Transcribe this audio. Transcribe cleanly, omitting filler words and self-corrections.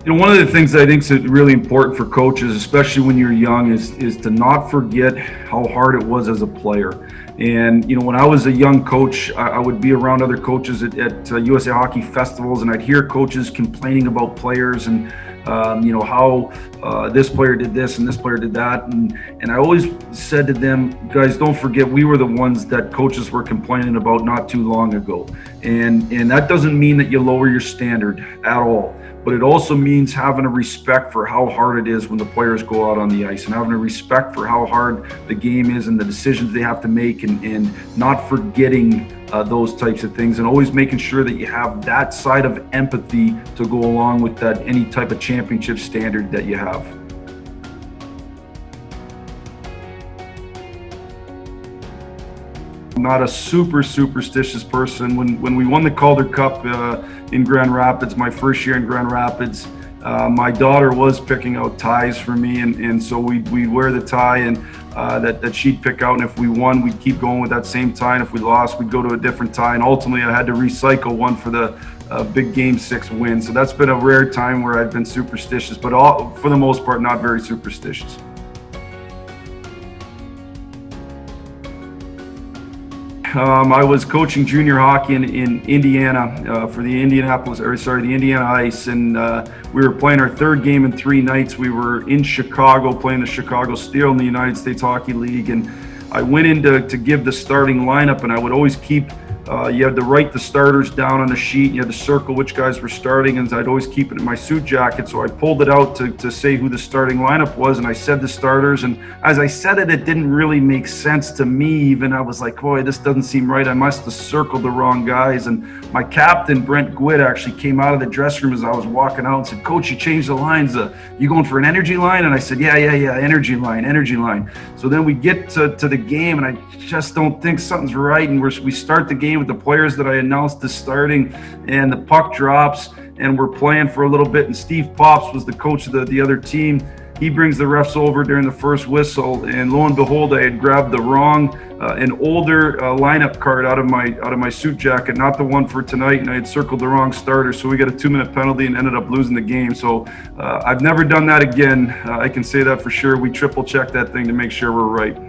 One of the things I think is really important for coaches, especially when you're young, is to not forget how hard it was as a player. And, when I was a young coach, I would be around other coaches at USA Hockey festivals, and I'd hear coaches complaining about players and, how this player did this and this player did that. And I always said to them, guys, don't forget, we were the ones that coaches were complaining about not too long ago. And that doesn't mean that you lower your standard at all. But it also means having a respect for how hard it is when the players go out on the ice, and having a respect for how hard the game is and the decisions they have to make, and not forgetting those types of things, and always making sure that you have that side of empathy to go along with that any type of championship standard that you have. Not a superstitious person. When we won the Calder Cup in Grand Rapids, my first year in Grand Rapids, my daughter was picking out ties for me, and so we'd wear the tie and that she'd pick out, and if we won, we'd keep going with that same tie, and if we lost, we'd go to a different tie, and ultimately I had to recycle one for the big Game 6 win. So that's been a rare time where I've been superstitious, but for the most part, not very superstitious. I was coaching junior hockey in Indiana for the Indiana Ice, and we were playing our third game in 3 nights. We were in Chicago playing the Chicago Steel in the United States Hockey League, and I went in to give the starting lineup, and I would always keep you had to write the starters down on a sheet, and you had to circle which guys were starting, and I'd always keep it in my suit jacket. So I pulled it out to say who the starting lineup was, and I said the starters, and as I said it, it didn't really make sense to me even. I was like, boy, this doesn't seem right. I must have circled the wrong guys. And my captain, Brent Gwitt, actually came out of the dressing room as I was walking out and said, Coach, you changed the lines. You going for an energy line? And I said, yeah, energy line. So then we get to the game, and I just don't think something's right, and we start the game with the players that I announced as starting, and the puck drops, and we're playing for a little bit, and Steve Pops was the coach of the other team. He brings the refs over during the first whistle, and lo and behold, I had grabbed the wrong, an older lineup card out of my suit jacket, not the one for tonight, and I had circled the wrong starter, so we got a 2-minute penalty and ended up losing the game. So I've never done that again. I can say that for sure. We triple checked that thing to make sure we're right.